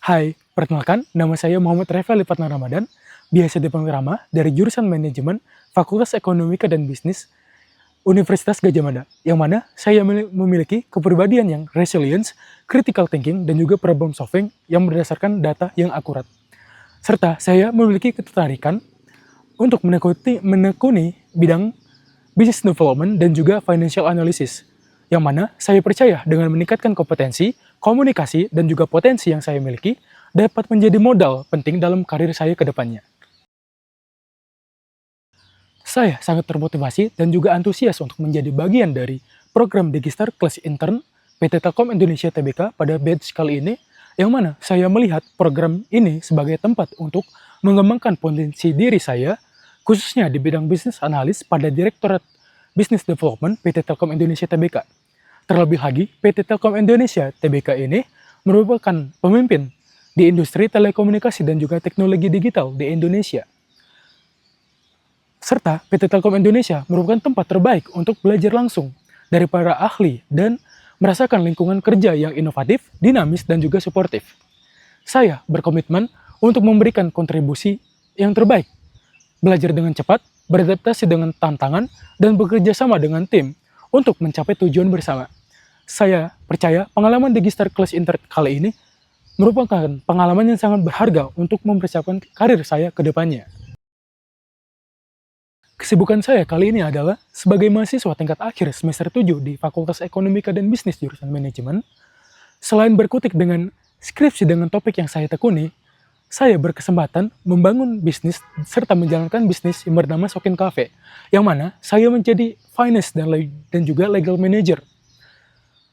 Hai, perkenalkan, nama saya Muhammad Refa Lipatna Ramadan, biasa dipanggil Rama, dari jurusan Manajemen, Fakultas Ekonomika dan Bisnis, Universitas Gadjah Mada, yang mana saya memiliki kepribadian yang resilience, critical thinking, dan juga problem solving yang berdasarkan data yang akurat. Serta saya memiliki ketertarikan untuk menekuni bidang business development dan juga financial analysis, yang mana saya percaya dengan meningkatkan kompetensi, komunikasi, dan juga potensi yang saya miliki dapat menjadi modal penting dalam karir saya ke depannya. Saya sangat termotivasi dan juga antusias untuk menjadi bagian dari program Digistar Kelas Intern PT Telkom Indonesia Tbk pada batch kali ini, yang mana saya melihat program ini sebagai tempat untuk mengembangkan potensi diri saya, khususnya di bidang bisnis analis pada Direktorat Business Development PT Telkom Indonesia Tbk. Terlebih lagi, PT Telkom Indonesia Tbk ini merupakan pemimpin di industri telekomunikasi dan juga teknologi digital di Indonesia. Serta PT Telkom Indonesia merupakan tempat terbaik untuk belajar langsung dari para ahli dan merasakan lingkungan kerja yang inovatif, dinamis, dan juga suportif. Saya berkomitmen untuk memberikan kontribusi yang terbaik, belajar dengan cepat, beradaptasi dengan tantangan, dan bekerja sama dengan tim untuk mencapai tujuan bersama. Saya percaya pengalaman Digistar Kelas Intern kali ini merupakan pengalaman yang sangat berharga untuk mempersiapkan karir saya ke depannya. Kesibukan saya kali ini adalah sebagai mahasiswa tingkat akhir semester 7 di Fakultas Ekonomika dan Bisnis jurusan Manajemen. Selain berkutik dengan skripsi dengan topik yang saya tekuni, saya berkesempatan membangun bisnis serta menjalankan bisnis yang bernama Sokin Cafe, yang mana saya menjadi finance dan juga legal manager.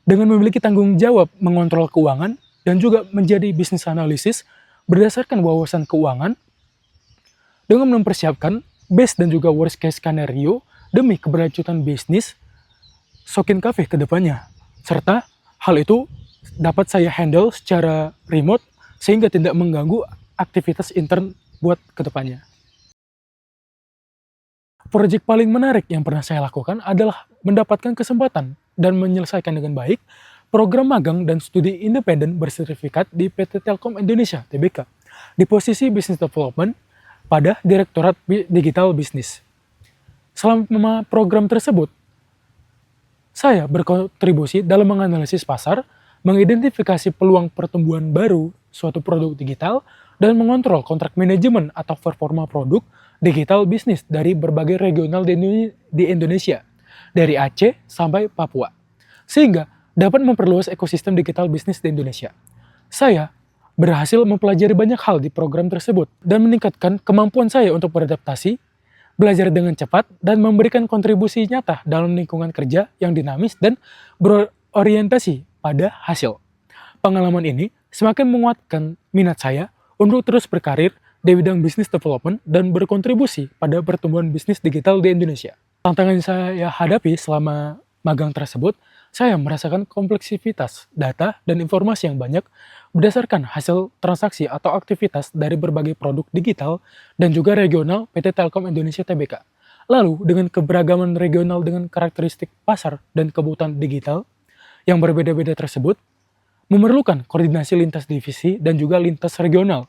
Dengan memiliki tanggung jawab mengontrol keuangan dan juga menjadi bisnis analisis berdasarkan wawasan keuangan, dengan mempersiapkan best dan juga worst case scenario demi keberlanjutan bisnis Sokin Cafe ke depannya. Serta hal itu dapat saya handle secara remote sehingga tidak mengganggu aktivitas intern buat ke depannya. Proyek paling menarik yang pernah saya lakukan adalah mendapatkan kesempatan dan menyelesaikan dengan baik program magang dan studi independen bersertifikat di PT Telkom Indonesia Tbk di posisi Business Development pada Direktorat Digital Bisnis. Selama program tersebut, saya berkontribusi dalam menganalisis pasar, mengidentifikasi peluang pertumbuhan baru suatu produk digital, dan mengontrol kontrak manajemen atau performa produk digital bisnis dari berbagai regional di Indonesia, dari Aceh sampai Papua, sehingga dapat memperluas ekosistem digital bisnis di Indonesia. Saya berhasil mempelajari banyak hal di program tersebut dan meningkatkan kemampuan saya untuk beradaptasi, belajar dengan cepat, dan memberikan kontribusi nyata dalam lingkungan kerja yang dinamis dan berorientasi pada hasil. Pengalaman ini semakin menguatkan minat saya untuk terus berkarir di bidang business development dan berkontribusi pada pertumbuhan bisnis digital di Indonesia. Tantangan yang saya hadapi selama magang tersebut, saya merasakan kompleksitas data dan informasi yang banyak berdasarkan hasil transaksi atau aktivitas dari berbagai produk digital dan juga regional PT Telkom Indonesia Tbk. Lalu, dengan keberagaman regional dengan karakteristik pasar dan kebutuhan digital yang berbeda-beda tersebut, memerlukan koordinasi lintas divisi dan juga lintas regional,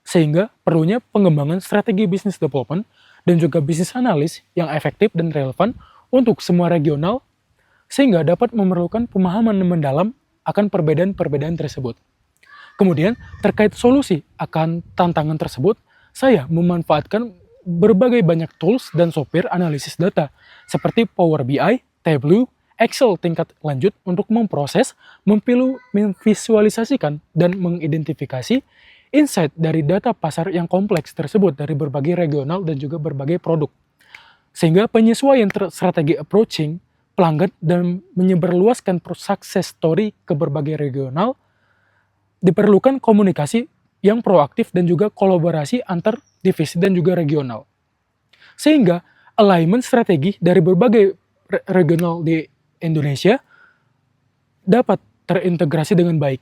sehingga perlunya pengembangan strategi business development dan juga bisnis analis yang efektif dan relevan untuk semua regional, sehingga dapat memerlukan pemahaman mendalam akan perbedaan-perbedaan tersebut. Kemudian, terkait solusi akan tantangan tersebut, saya memanfaatkan berbagai banyak tools dan software analisis data, seperti Power BI, Tableau, Excel tingkat lanjut untuk memproses, memvisualisasikan, dan mengidentifikasi insight dari data pasar yang kompleks tersebut dari berbagai regional dan juga berbagai produk. Sehingga penyesuaian strategi approaching pelanggan dan menyebarluaskan success story ke berbagai regional, diperlukan komunikasi yang proaktif dan juga kolaborasi antar divisi dan juga regional. Sehingga alignment strategi dari berbagai regional di Indonesia dapat terintegrasi dengan baik.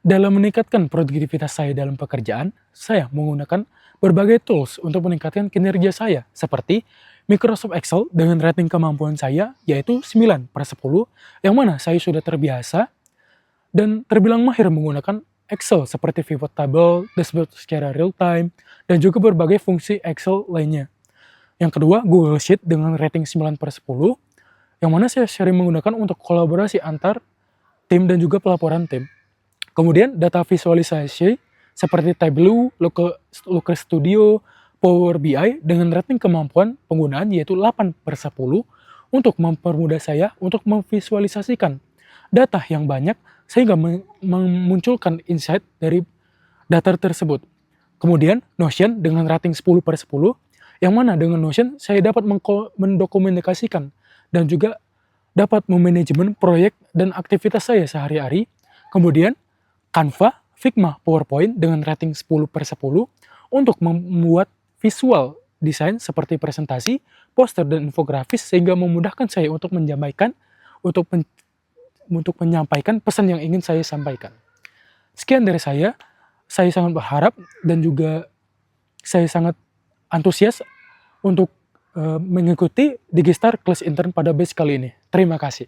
Dalam meningkatkan produktivitas saya dalam pekerjaan, saya menggunakan berbagai tools untuk meningkatkan kinerja saya, seperti Microsoft Excel dengan rating kemampuan saya yaitu 9/10, yang mana saya sudah terbiasa dan terbilang mahir menggunakan Excel seperti pivot table, dashboard secara real time, dan juga berbagai fungsi Excel lainnya. Yang kedua, Google Sheet dengan rating 9/10, yang mana saya sering menggunakan untuk kolaborasi antar tim dan juga pelaporan tim. Kemudian data visualisasi seperti Tableau, Looker Studio, Power BI dengan rating kemampuan penggunaan yaitu 8/10 untuk mempermudah saya untuk memvisualisasikan data yang banyak sehingga memunculkan insight dari data tersebut. Kemudian Notion dengan rating 10/10, yang mana dengan Notion saya dapat mendokumentasikan dan juga dapat memanajemen proyek dan aktivitas saya sehari-hari. Kemudian Canva, Figma, PowerPoint dengan rating 10/10 untuk membuat visual desain seperti presentasi, poster, dan infografis sehingga memudahkan saya untuk menyampaikan pesan yang ingin saya sampaikan. Sekian dari saya sangat berharap dan juga saya sangat antusias untuk mengikuti Digistar Kelas Intern pada batch kali ini. Terima kasih.